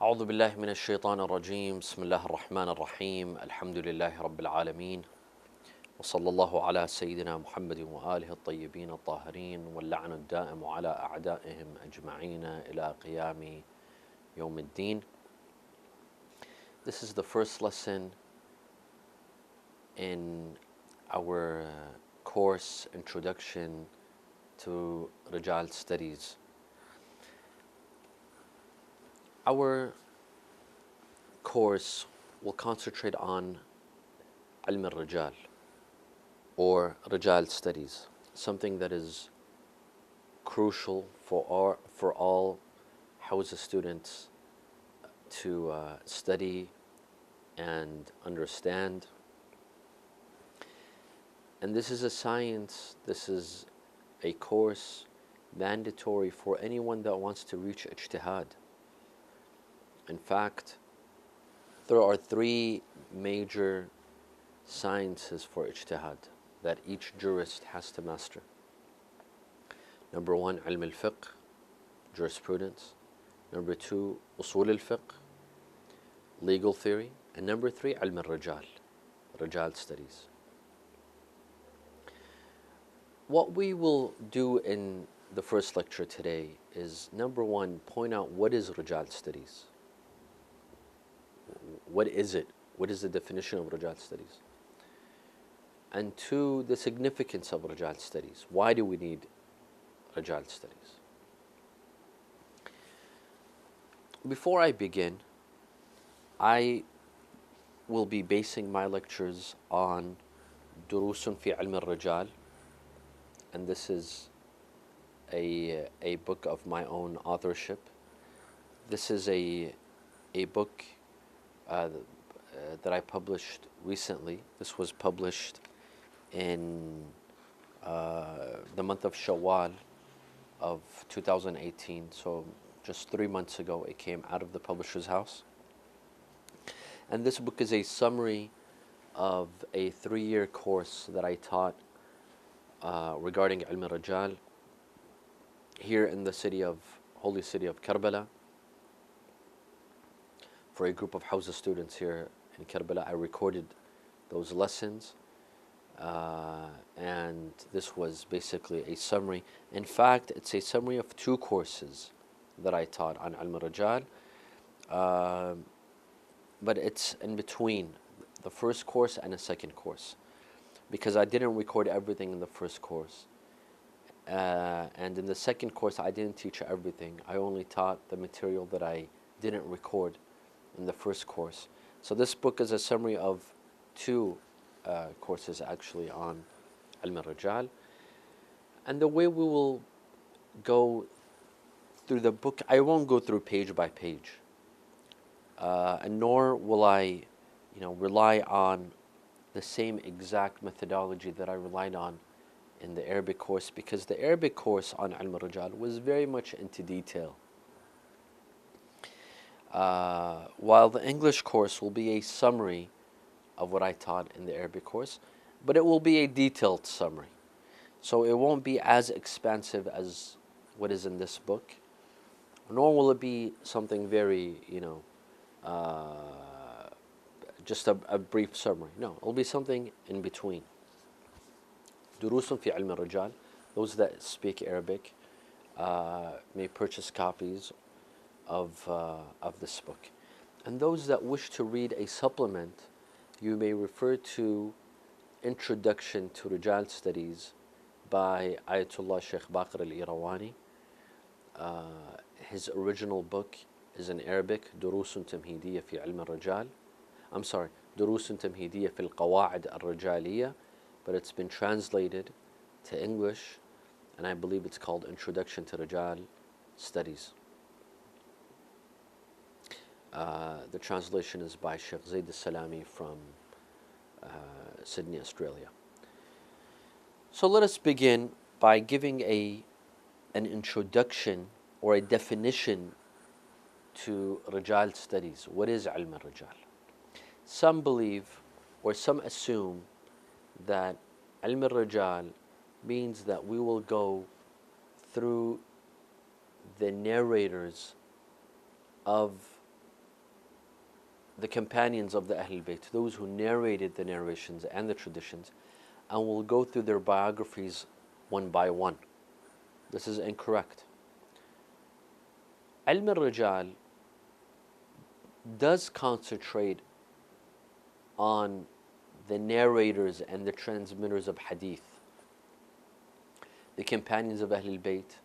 أعوذ بالله من الشيطان الرجيم. بسم الله الرحمن الرحيم. الحمد لله رب العالمين، وصلى الله على سيدنا محمد وآله الطيبين الطاهرين، واللعن الدائم على أعدائهم أجمعين إلى قيام يوم الدين. This is the first lesson in our course Introduction to Rijal Studies. Our course will concentrate on Ilm al-Rijal, or Rijal Studies, something that is crucial for all Hawza students to study and understand. And this is a science, this is a course mandatory for anyone that wants to reach ijtihad. In fact, there are three major sciences for ijtihad that each jurist has to master. Number one, ilm al-fiqh, jurisprudence. Number two, usul al-fiqh, legal theory. And number three, ilm al-rijal, rijal studies. What we will do in the first lecture today is, number one, point out what is rijal studies. What is it? What is the definition of Rijal studies? And two, the significance of Rijal studies. Why do we need Rijal studies? Before I begin, I will be basing my lectures on Durusun fi Ilm al-Rijal, and this is a book of my own authorship. This is a book that I published recently. This was published in the month of Shawwal of 2018, so just 3 months ago it came out of the publisher's house. And this book is a summary of a 3-year course that I taught regarding Ilm al-Rijal here in the holy city of Karbala. For a group of Hawza students here in Karbala, I recorded those lessons, and this was basically a summary. In fact, it's a summary of 2 courses that I taught on Ilm al-Rijal, but it's in between the first course and a second course, because I didn't record everything in the first course, and in the second course I didn't teach everything. I only taught the material that I didn't record in the first course. So this book is a summary of 2 courses actually on Ilm al-Rijal. And the way we will go through the book, I won't go through page by page, and nor will I rely on the same exact methodology that I relied on in the Arabic course, because the Arabic course on Ilm al-Rijal was very much into detail. While the English course will be a summary of what I taught in the Arabic course, but it will be a detailed summary. So it won't be as expansive as what is in this book, nor will it be something very, just a brief summary. No, it'll be something in between. Durusun fi Ilm al-Rijal. Those that speak Arabic may purchase copies of this book. And those that wish to read a supplement, you may refer to Introduction to Rijal Studies by Ayatollah Sheikh Baqir al-Irawani. His original book is in Arabic, Durusun Tamhidiyya fi Ilm al-Rijal. I'm sorry, Durusun Tamhidiyya fi al-Qawa'id al-Rijaliyya, but it's been translated to English, and I believe it's called Introduction to Rijal Studies. The translation is by Sheikh Zaid al-Salami from Sydney, Australia. So let us begin by giving an introduction or a definition to Rijal studies. What is Ilm al-Rijal? Some believe, or some assume, that Ilm al-Rijal means that we will go through the narrators of the companions of the Ahlul Bayt, those who narrated the narrations and the traditions, and we'll go through their biographies one by one. This is incorrect. Ilm al-Rijal does concentrate on the narrators and the transmitters of hadith, the companions of Ahlul Bayt,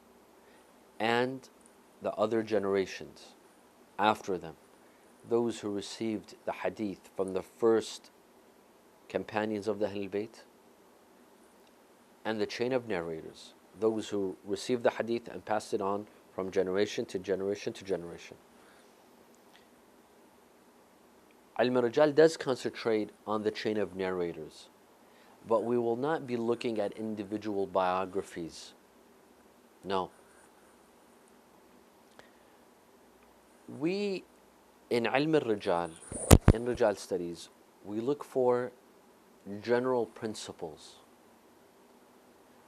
and the other generations after them, those who received the hadith from the first companions of the Ahlul Bayt and the chain of narrators, those who received the hadith and passed it on from generation to generation to generation. Ilm al-Rijal does concentrate on the chain of narrators, but we will not be looking at individual biographies. No. We, in Ilm al-Rijal, in Rijal studies, we look for general principles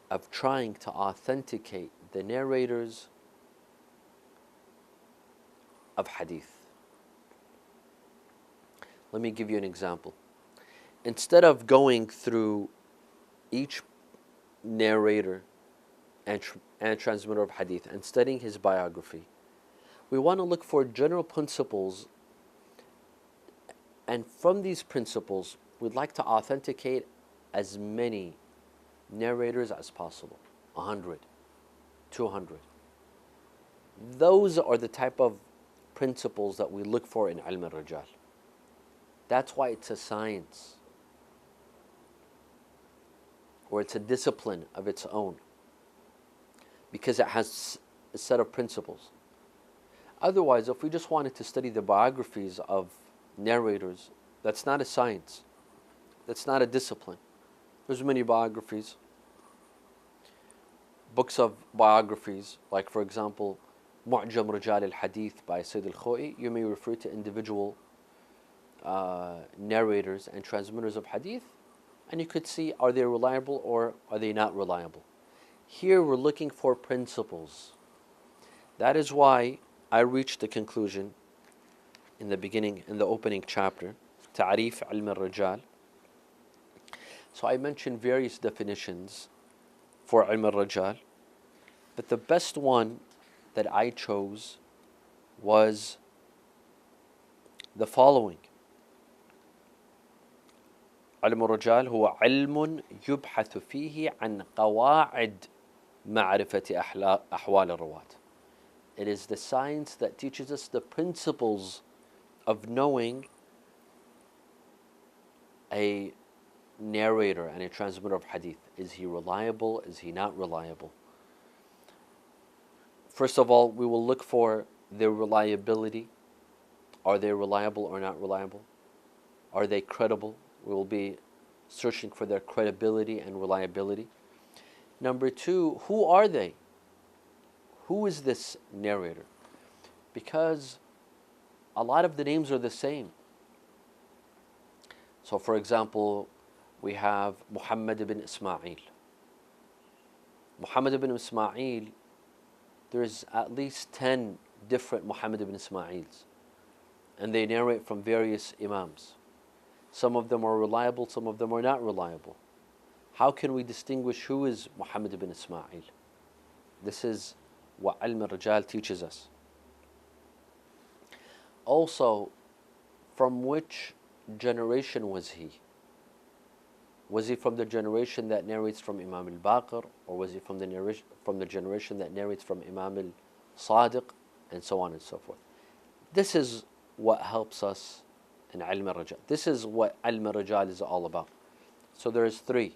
of trying to authenticate the narrators of hadith. Let me give you an example. Instead of going through each narrator and transmitter of hadith and studying his biography, we want to look for general principles, and from these principles, we'd like to authenticate as many narrators as possible, 100, 200. Those are the type of principles that we look for in Ilm al-Rijal. That's why it's a science, or it's a discipline of its own, because it has a set of principles. Otherwise, if we just wanted to study the biographies of narrators, that's not a science. That's not a discipline. There's many biographies, books of biographies, like for example, Mu'jam Rijal al-Hadith by Sayyid al-Khoi. You may refer to individual narrators and transmitters of hadith, and you could see, are they reliable or are they not reliable? Here we're looking for principles. That is why I reached the conclusion in the beginning, in the opening chapter, Ta'rif Ilm al-Rijal. So I mentioned various definitions for Ilm al-Rijal, but the best one that I chose was the following. علم الرجال هو علم يبحث فيه عن قواعد معرفة أحوال الرواة. It is the science that teaches us the principles of knowing a narrator and a transmitter of hadith. Is he reliable? Is he not reliable? First of all, we will look for their reliability. Are they reliable or not reliable? Are they credible? We will be searching for their credibility and reliability. Number two, who are they? Who is this narrator? Because a lot of the names are the same. So for example, we have Muhammad ibn Ismail. Muhammad ibn Ismail, there's at least 10 different Muhammad ibn Ismails, and they narrate from various imams. Some of them are reliable, some of them are not reliable. How can we distinguish who is Muhammad ibn Ismail? This is what Ilm al-Rijal teaches us. Also, from which generation was he? Was he from the generation that narrates from Imam al-Baqir, or was he from the generation that narrates from Imam al-Sadiq, and so on and so forth? This is what helps us in Ilm al-Rijal. This is what Ilm al-Rijal is all about. So there is three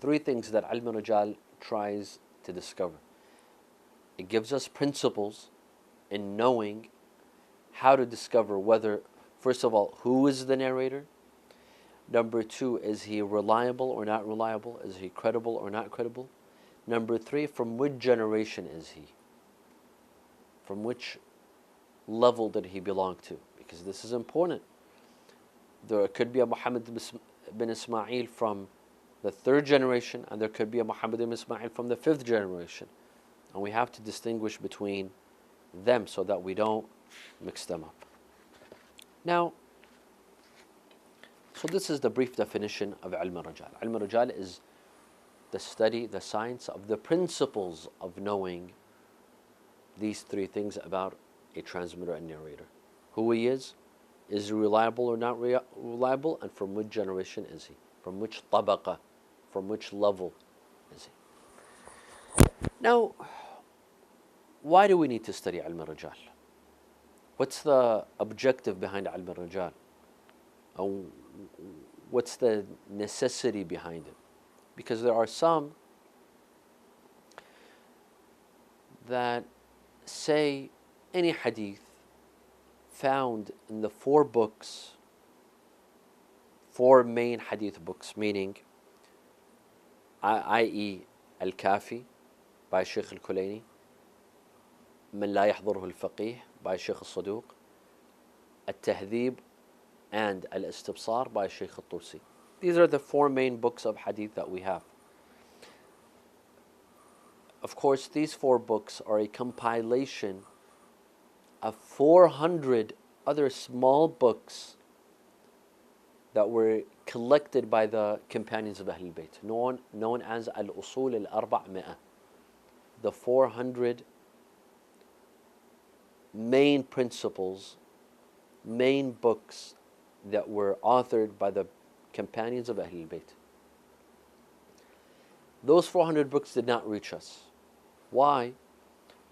things that Ilm al-Rijal tries to discover. It gives us principles in knowing how to discover whether, first of all, who is the narrator? Number two, is he reliable or not reliable? Is he credible or not credible? Number three, from which generation is he? From which level did he belong to? Because this is important. There could be a Muhammad bin Ismail from the 3rd generation, and there could be a Muhammad bin Ismail from the 5th generation. And we have to distinguish between them so that we don't mix them up. Now, so this is the brief definition of ilm al-rijal. Ilm al-rijal is the study, the science of the principles of knowing these three things about a transmitter and narrator. Who he is he reliable or not reliable, and from which generation is he? From which tabaqa, from which level is he? Now, why do we need to study ilm al-rijal? What's the objective behind ilm al-rijal? What's the necessity behind it? Because there are some that say any hadith found in the four main hadith books, meaning i.e. Al-Kafi by Shaykh Al-Qulaini, من لا يحضره الفقيه by Shaykh Al-Saduq, Al-Tahdhib and Al-Istibsar by Shaykh Al-Tursi. These are the four main books of hadith that we have. Of course, these four books are a compilation of 400 other small books that were collected by the companions of Ahlul Bayt, known as Al-Usul Al-Arba'mi'ah, the 400 main principles, main books that were authored by the companions of Ahlul Bayt. Those 400 books did not reach us. Why?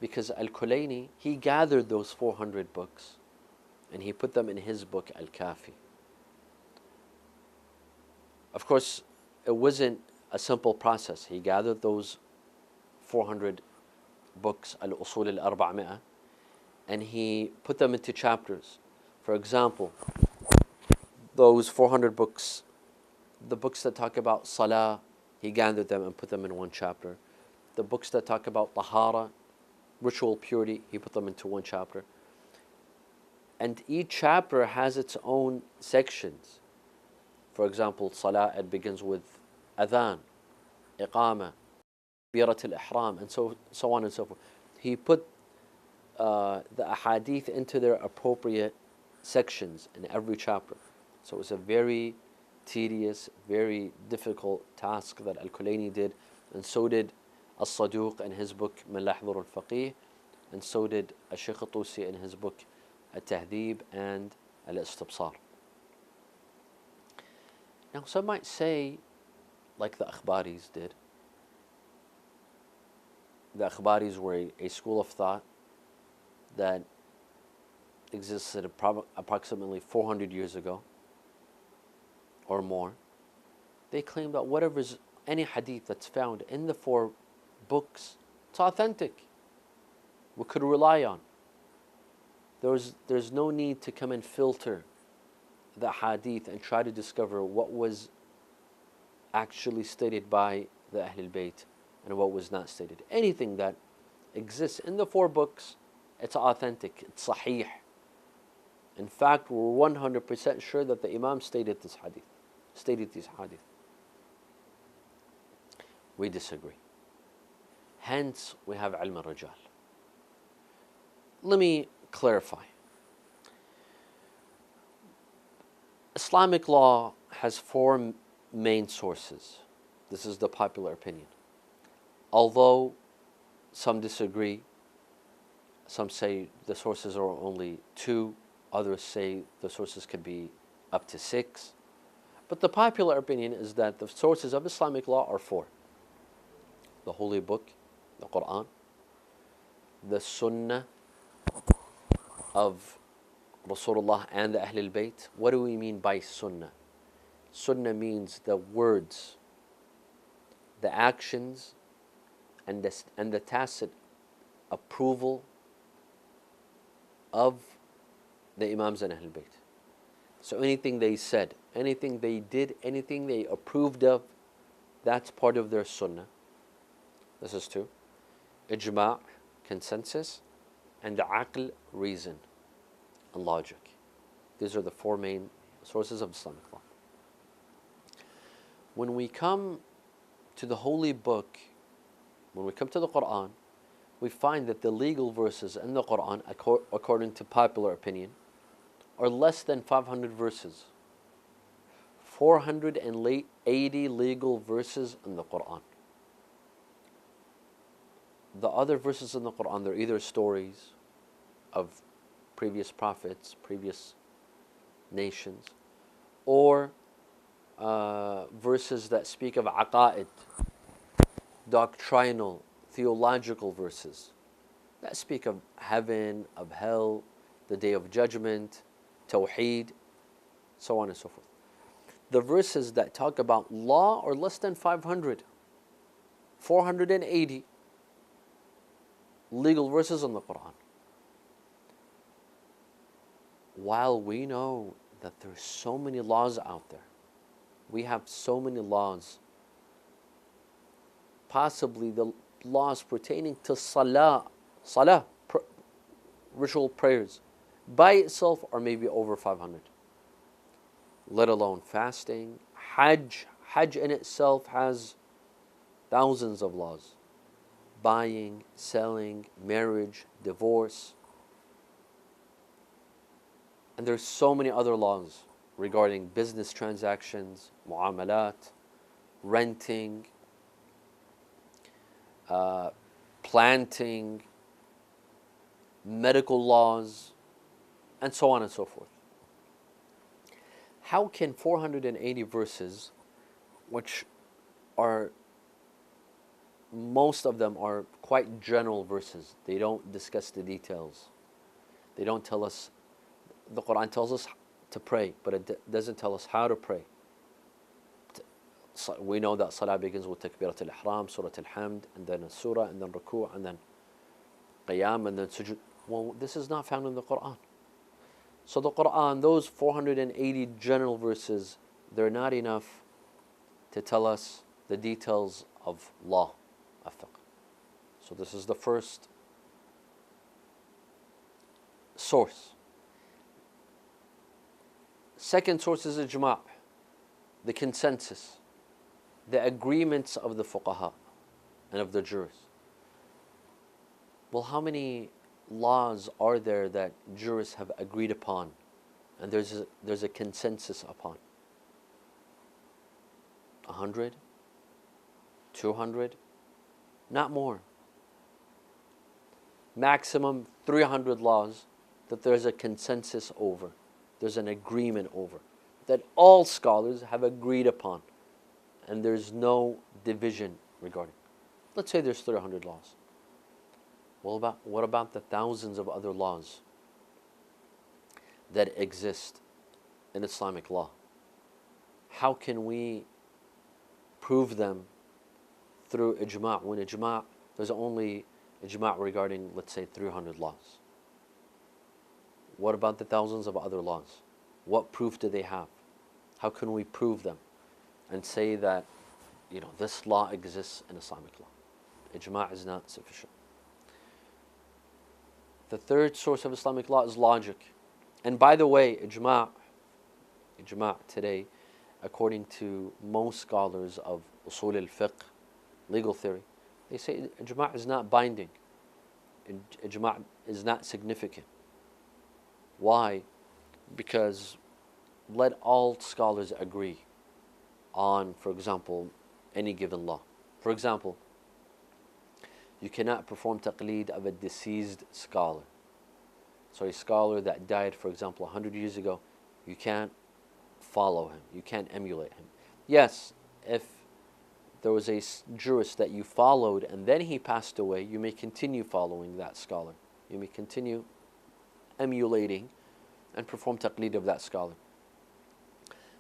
Because Al-Qulaini, he gathered those 400 books and he put them in his book Al-Kafi. Of course, it wasn't a simple process. He gathered those 400 books, Al-Usul Al-Arba'mi'ah, and he put them into chapters. For example, those 400 books, the books that talk about Salah, he gathered them and put them in one chapter. The books that talk about Tahara, ritual purity, he put them into one chapter. And each chapter has its own sections. For example, Salah, it begins with Adhan, Iqama, Birat al-Ihram, and so on and so forth. He put the ahadith into their appropriate sections in every chapter. So it was a very tedious, very difficult task that Al-Qulaini did, and so did Al-Saduq in his book Man La Yahdhuru Al-Faqih, and so did Shaykh Al-Tusi in his book Al-Tahdhib and Al-Istibsar. Now some might say, like the Akhbaris did, the Akhbaris were a school of thought that existed approximately 400 years ago or more. They claim that whatever's any hadith that's found in the four books, it's authentic. We could rely on. There's no need to come and filter the hadith and try to discover what was actually stated by the Ahlul Bayt and what was not stated. Anything that exists in the four books, it's authentic, it's sahih. In fact, we're 100% sure that the Imam stated these hadith. We disagree. Hence, we have ilm al-rijal. Let me clarify. Islamic law has four main sources. This is the popular opinion. Although some disagree, some say the sources are only two, others say the sources could be up to 6. But the popular opinion is that the sources of Islamic law are 4. The Holy Book, the Quran, the Sunnah of Rasulullah and the Ahlul Bayt. What do we mean by Sunnah? Sunnah means the words, the actions, and the tacit approval of the Imams and Ahlul Bayt. So anything they said, anything they did, anything they approved of, that's part of their Sunnah. This is 2. Ijma', consensus, and aql, reason, and logic. These are the 4 main sources of Islamic law. When we come to the Holy Book, when we come to the Quran, we find that the legal verses in the Quran, according to popular opinion, or less than 500 verses. 480 legal verses in the Quran. The other verses in the Quran, they're either stories of previous prophets, previous nations, or verses that speak of aqa'id, doctrinal, theological verses that speak of heaven, of hell, the day of judgment, tawheed, so on and so forth. The verses that talk about law are less than 500, 480 legal verses in the Quran. While we know that there's so many laws out there, we have so many laws, possibly the laws pertaining to salah, ritual prayers, by itself are maybe over 500. Let alone fasting, Hajj. Hajj in itself has thousands of laws. Buying, selling, marriage, divorce. And there's so many other laws regarding business transactions, mu'amalat, renting, planting, medical laws, and so on and so forth. How can 480 verses, which are, most of them are quite general verses, they don't discuss the details, they don't tell us, the Quran tells us to pray, but it doesn't tell us how to pray. We know that Salah begins with Takbirat al-Ihram, Surah al-Hamd, and then a Surah, and then Ruku', and then Qiyam, and then Sujud. Well, this is not found in the Quran. So the Quran, those 480 general verses, they're not enough to tell us the details of law, of fiqh. So this is the first source. Second source is ijma', the consensus, the agreements of the fuqaha and of the jurists. Well, how many laws are there that jurists have agreed upon and there's a consensus upon? 100? 200? Not more. Maximum 300 laws that there's a consensus over, there's an agreement over, that all scholars have agreed upon, and there's no division regarding. Let's say there's 300 laws. Well, what about the thousands of other laws that exist in Islamic law? How can we prove them through ijma' when ijma', there's only ijma' regarding, let's say, 300 laws? What about the thousands of other laws? What proof do they have? How can we prove them and say that, this law exists in Islamic law? Ijma' is not sufficient. The third source of Islamic law is logic. And by the way, ijma' today, according to most scholars of usul al-fiqh, legal theory, they say ijma' is not binding. Ijma' is not significant. Why? Because let all scholars agree on, for example, any given law. For example, you cannot perform taqleed of a deceased scholar. So a scholar that died, for example, 100 years ago, you can't follow him, you can't emulate him. Yes, if there was a jurist that you followed and then he passed away, you may continue following that scholar. You may continue emulating and perform taqleed of that scholar.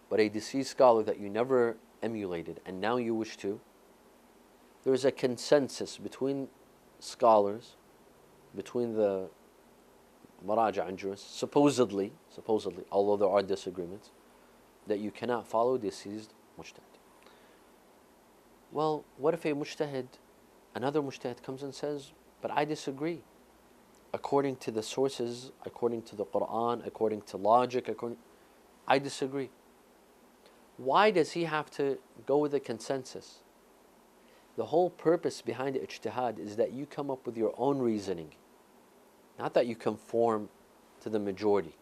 But a deceased scholar that you never emulated and now you wish to, there is a consensus between scholars, between the maraja and jurists, supposedly, although there are disagreements, that you cannot follow deceased mujtahid. Well, what if another mujtahid comes and says, but I disagree. According to the sources, according to the Quran, according to logic, I disagree. Why does he have to go with a consensus? The whole purpose behind the ijtihad is that you come up with your own reasoning, not that you conform to the majority.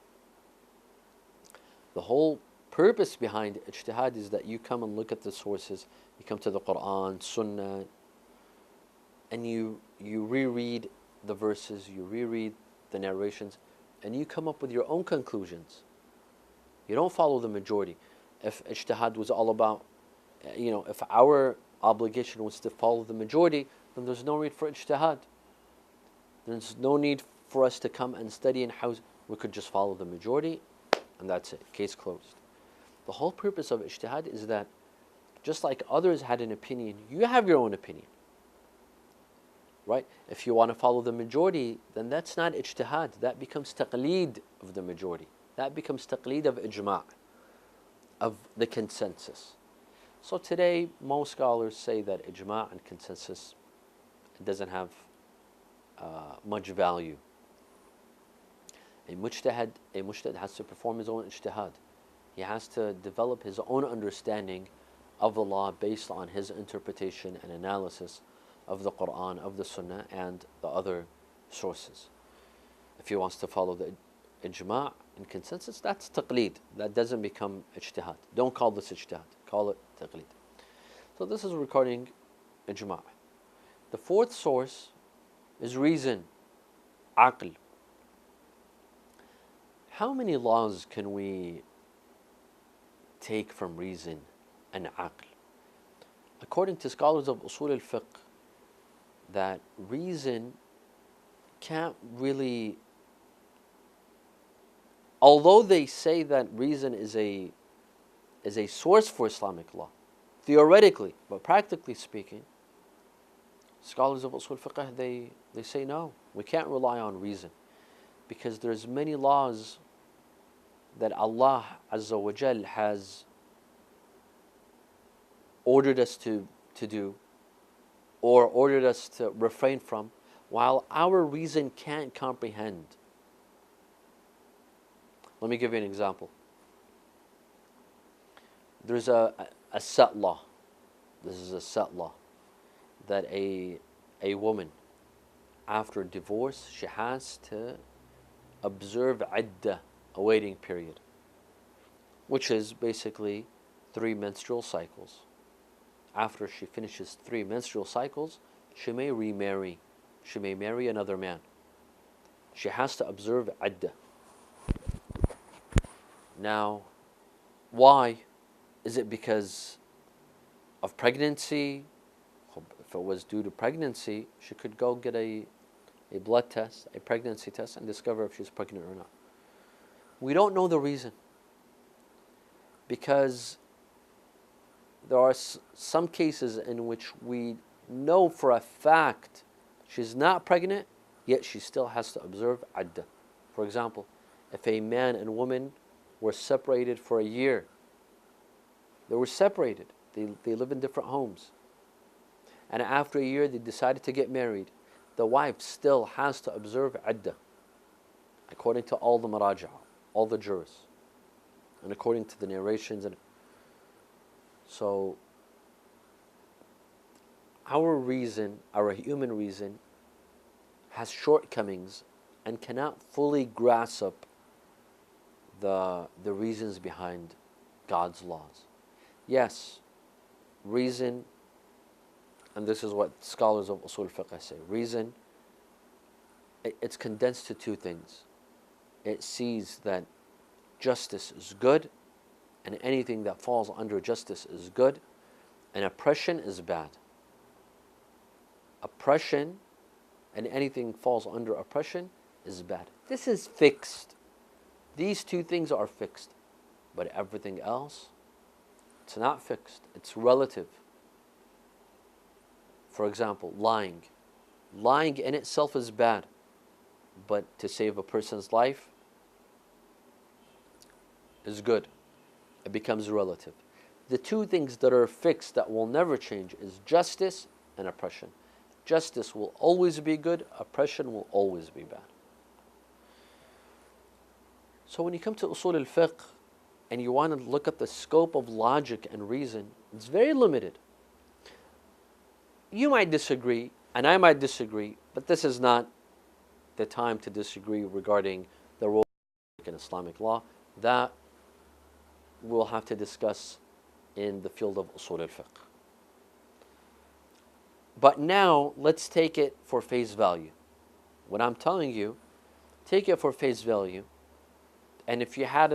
The whole purpose behind ijtihad is that you come and look at the sources, you come to the Quran, Sunnah, and you reread the verses, you reread the narrations, and you come up with your own conclusions. You don't follow the majority. If ijtihad was all about, if our obligation was to follow the majority, then there's no need for ijtihad. There's no need for us to come and study in house. We could just follow the majority, and that's it. Case closed. The whole purpose of ijtihad is that just like others had an opinion, you have your own opinion. Right? If you want to follow the majority, then that's not ijtihad. That becomes taqleed of the majority. That becomes taqleed of ijma', of the consensus. So today, most scholars say that ijma' and consensus doesn't have much value. A mujtahid has to perform his own ijtihad. He has to develop his own understanding of the law based on his interpretation and analysis of the Quran, of the Sunnah, and the other sources. If he wants to follow the ijma' and consensus, that's taqleed. That doesn't become ijtihad. Don't call this ijtihad. Call it taqleed. So this is regarding ijma'. The fourth source is reason, aql. How many laws can we take from reason and aql? According to scholars of usul al-fiqh, that reason can't really, although they say that reason is a source for Islamic law, theoretically, but practically speaking, scholars of usul fiqh, they say no, we can't rely on reason, because there's many laws that Allah Azza wa Jal has ordered us to do, or ordered us to refrain from, while our reason can't comprehend. Let me give you an example. There's a set law. This is a set law that a woman, after divorce, she has to observe iddah, a waiting period, which is basically 3 menstrual cycles. After she finishes 3 menstrual cycles, she may remarry. She may marry another man. She has to observe iddah. Now, why? Is it because of pregnancy? If it was due to pregnancy, she could go get a blood test, a pregnancy test, and discover if she's pregnant or not. We don't know the reason, because there are some cases in which we know for a fact she's not pregnant, yet she still has to observe iddah. For example, if a man and woman were separated for a year, they were separated, they live in different homes, and after a year they decided to get married, the wife still has to observe iddah, according to all the maraja', all the jurists, and according to the narrations. And so our reason, our human reason, has shortcomings and cannot fully grasp the reasons behind God's laws. Yes, reason, and this is what scholars of usul fiqh say, reason, it's condensed to 2 things. It sees that justice is good, and anything that falls under justice is good, and oppression is bad. Oppression and anything falls under oppression is bad. This is fixed. These 2 things are fixed. But everything else, it's not fixed. It's relative. For example, lying. Lying in itself is bad. But to save a person's life is good. It becomes relative. The 2 things that are fixed that will never change is justice and oppression. Justice will always be good, oppression will always be bad. So when you come to usul al-fiqh and you want to look at the scope of logic and reason, it's very limited. You might disagree, and I might disagree, but this is not the time to disagree regarding the role of in Islamic law. That we'll have to discuss in the field of usul al-fiqh. But now let's take it for face value. What I'm telling you, take it for face value. And if you had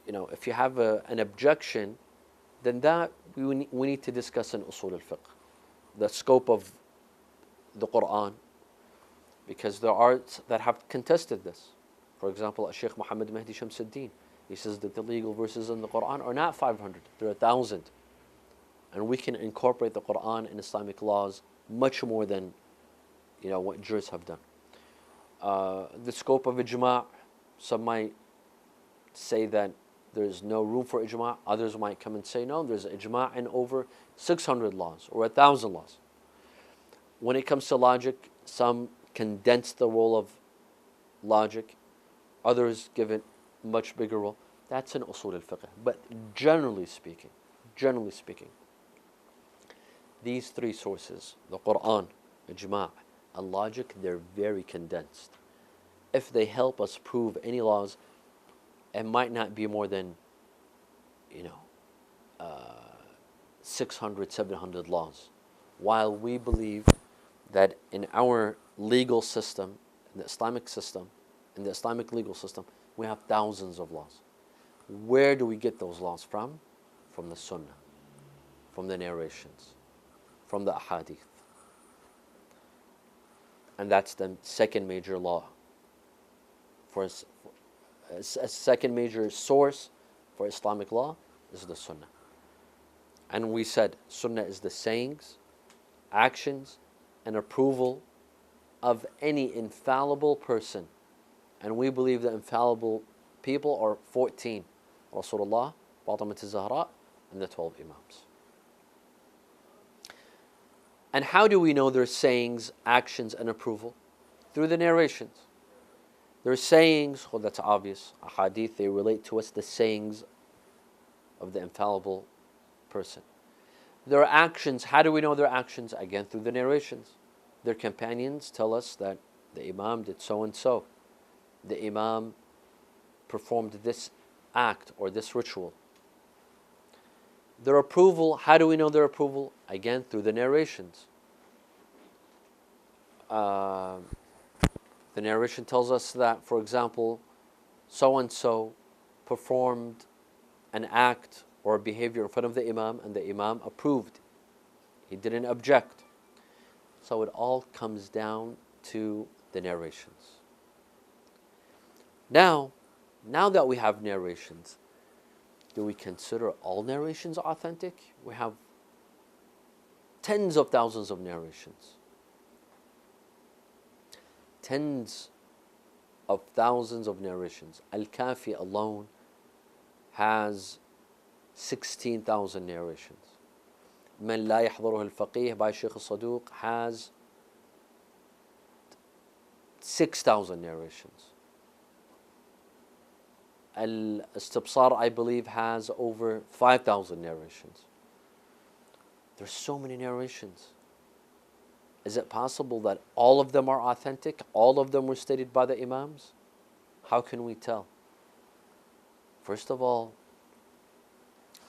if you have an objection, then that we need to discuss in usul al-fiqh, the scope of the Quran, because there are that have contested this. For example, Sheikh Muhammad Mahdi Shamsuddin, he says that the legal verses in the Quran are not 500, they're 1,000. And we can incorporate the Quran in Islamic laws much more than what jurists have done. The scope of ijma', some might say that there's no room for ijma', others might come and say no, there's ijma' in over 600 laws or 1,000 laws. When it comes to logic, some condense the role of logic, others give it much bigger role. That's in usul al-fiqh. But generally speaking, these three sources, the Quran, ijma', and logic, they're very condensed. If they help us prove any laws, it might not be more than 600, 700 laws. While we believe that in our legal system, in the Islamic system, in the Islamic legal system, we have thousands of laws. Where do we get those laws from? From the Sunnah, from the narrations, from the ahadith. And that's the second major law. For a second major source for Islamic law is the Sunnah. And we said Sunnah is the sayings, actions, and approval of any infallible person. And we believe that infallible people are 14. Rasulullah, Fatimah al-Zahra, and the 12 Imams. And how do we know their sayings, actions, and approval? Through the narrations. Their sayings, well, that's obvious. Ahadith, they relate to us the sayings of the infallible person. Their actions, how do we know their actions? Again, through the narrations. Their companions tell us that the Imam did so and so. The Imam performed this act or this ritual. Their approval, how do we know their approval? Again, through the narrations. The narration tells us that, for example, so-and-so performed an act or behavior in front of the Imam, and the Imam approved. He didn't object. So it all comes down to the narrations. Now that we have narrations, do we consider all narrations authentic? We have tens of thousands of narrations. Tens of thousands of narrations. Al-Kafi alone has 16,000 narrations. من لا يحضره الفقيه by Sheikh al-Saduq has 6,000 narrations. Al-Istibsar, I believe, has over 5,000 narrations. There's so many narrations. Is it possible that all of them are authentic? All of them were stated by the Imams? How can we tell? First of all,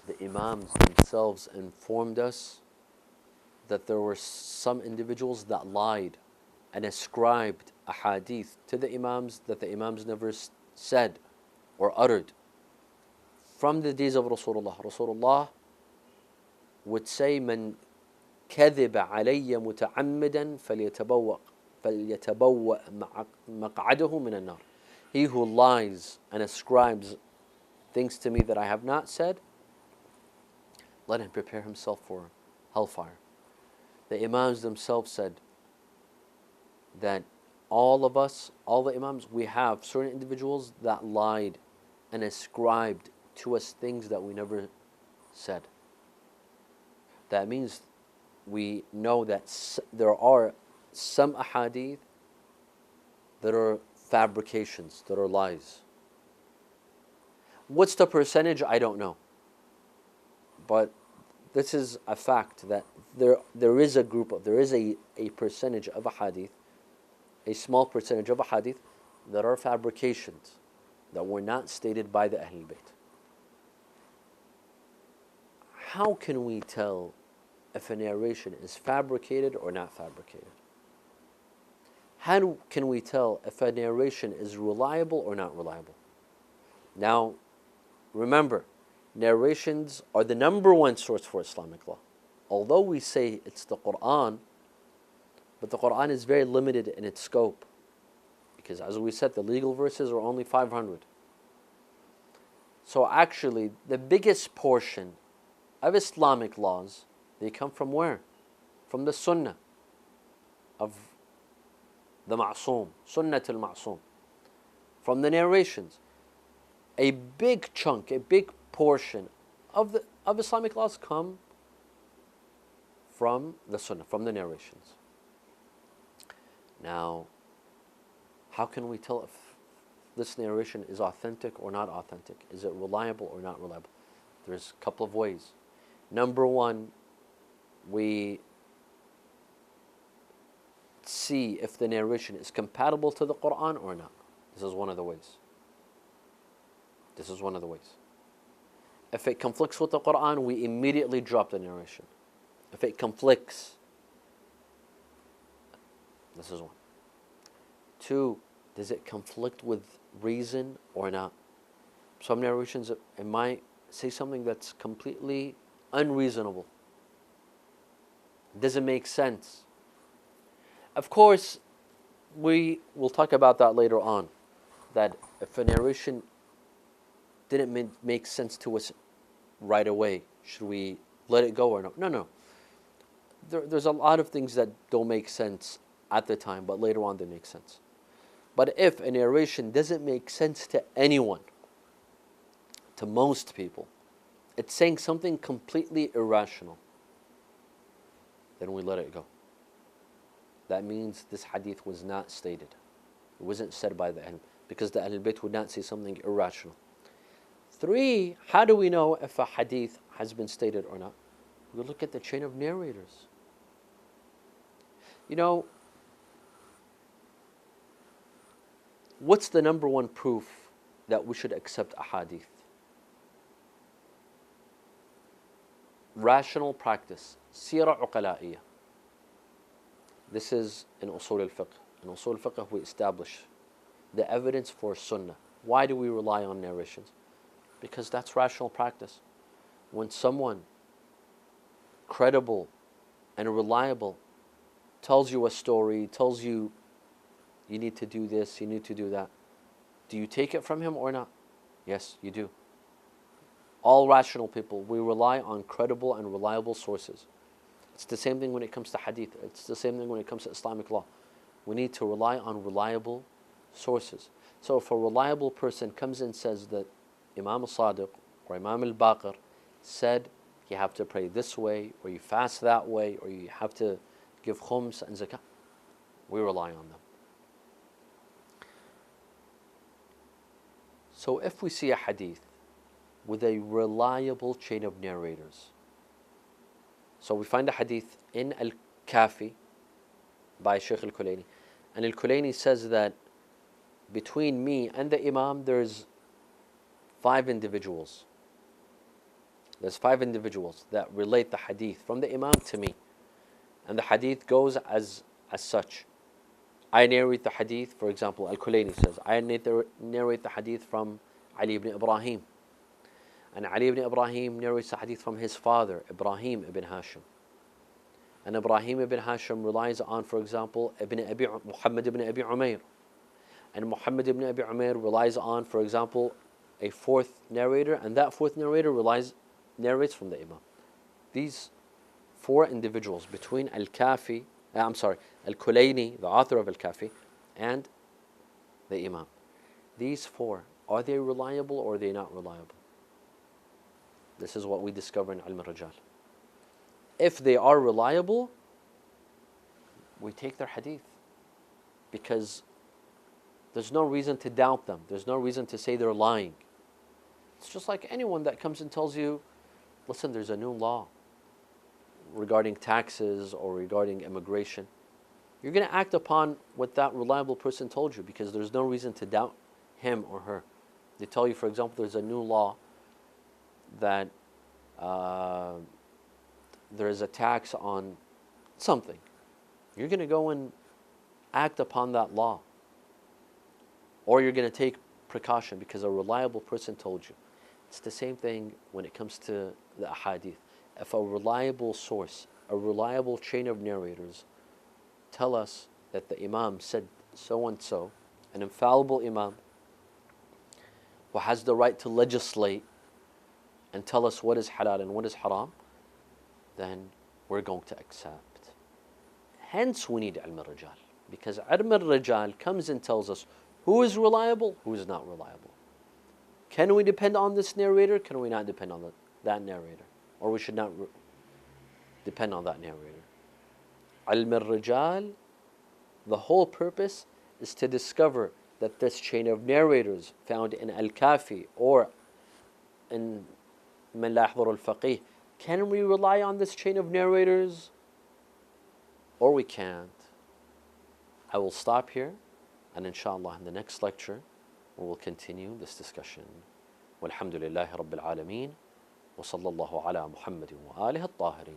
the Imams themselves informed us that there were some individuals that lied and ascribed ahadith to the Imams that the Imams never said or uttered. From the days of Rasulullah would say, "Man كذب علي متعمدا فليتبوأ مقعده من النار." He who lies and ascribes things to me that I have not said, let him prepare himself for hellfire. The Imams themselves said that all of us, all the Imams, we have certain individuals that lied and ascribed to us things that we never said. That means we know that there are some ahadith that are fabrications, that are lies. What's the percentage? I don't know. But this is a fact that there is a percentage of ahadith, a small percentage of ahadith that are fabrications, that were not stated by the Ahlul Bayt. how can we tell if a narration is fabricated or not fabricated? Can we tell if a narration is reliable or not reliable? Now, remember, narrations are the number one source for Islamic law. Although we say it's the Quran, but the Quran is very limited in its scope. Because as we said, the legal verses are only 500. So actually, the biggest portion of Islamic laws, they come from where? From the Sunnah of the Ma'soom, Sunnat al-Ma'soom. From the narrations. A big chunk, a big portion of Islamic laws come from the Sunnah, from the narrations. Now, how can we tell if this narration is authentic or not authentic? Is it reliable or not reliable? There's a couple of ways. Number one, we see if the narration is compatible to the Quran or not. This is one of the ways. This is one of the ways. If it conflicts with the Quran, we immediately drop the narration. If it conflicts, this is one. Two, does it conflict with reason or not? Some narrations, it might say something that's completely unreasonable. It doesn't make sense. Of course, we will talk about that later on, that if a narration didn't make sense to us right away, should we let it go or not? No. There's a lot of things that don't make sense at the time, but later on they make sense. But if a narration doesn't make sense to anyone, to most people, it's saying something completely irrational, then we let it go. That means this hadith was not stated. It wasn't said by the Ahl, because the Ahlul Bayt would not say something irrational. Three, how do we know if a hadith has been stated or not? We look at the chain of narrators. You know, what's the number one proof that we should accept a hadith? Rational practice. Sira uqala'iyya. This is in usul al-fiqh. In usul al-fiqh we establish the evidence for sunnah. Why do we rely on narrations? Because that's rational practice. When someone credible and reliable tells you a story, tells you you need to do this, you need to do that, do you take it from him or not? Yes, you do. All rational people, we rely on credible and reliable sources. It's the same thing when it comes to hadith. It's the same thing when it comes to Islamic law. We need to rely on reliable sources. So if a reliable person comes and says that Imam al-Sadiq or Imam al-Baqir said you have to pray this way, or you fast that way, or you have to give khums and zakah, we rely on them. So if we see a hadith with a reliable chain of narrators, so we find a hadith in Al-Kafi by Shaykh Al-Kulayni, and Al-Kulayni says that between me and the Imam there's 5 individuals. There's 5 individuals that relate the hadith from the Imam to me. And the hadith goes as such. I narrate the hadith, for example, Al-Kulayni says, I narrate the hadith from Ali ibn Ibrahim. And Ali ibn Ibrahim narrates the hadith from his father, Ibrahim ibn Hashim. And Ibrahim ibn Hashim relies on, for example, Muhammad ibn Abi Umair. And Muhammad ibn Abi Umair relies on, for example, a 4th narrator, and that 4th narrator narrates from the Imam. These 4 individuals between Al-Kafi, Al-Kulayni, the author of Al-Kafi, and the Imam. These 4, are they reliable or are they not reliable? This is what we discover in Ilm al-Rijal. If they are reliable, we take their hadith, because there's no reason to doubt them. There's no reason to say they're lying. It's just like anyone that comes and tells you, listen, there's a new law regarding taxes or regarding immigration. You're going to act upon what that reliable person told you, because there's no reason to doubt him or her. They tell you, for example, there's a new law that uh, there is a tax on something, you're going to go and act upon that law. Or you're going to take precaution because a reliable person told you. It's the same thing when it comes to the ahadith. If a reliable source, a reliable chain of narrators tell us that the imam said so and so, an infallible imam who has the right to legislate and tell us what is halal and what is haram, then we're going to accept. Hence we need ilm al-rijal, because ilm al-rijal comes and tells us who is reliable, who is not reliable. Can we depend on this narrator? Can we not depend on that narrator? Or we should not depend on that narrator. Ilm al-rijal, the whole purpose is to discover that this chain of narrators found in Al-Kafi or in Man La Yahdhur Al-Faqih, can we rely on this chain of narrators or we can't? I will stop here, and inshallah in the next lecture we will continue this discussion. Walhamdulillahi Rabbil Alameen, wa sallallahu ala Muhammadin wa alihi at-tahirin.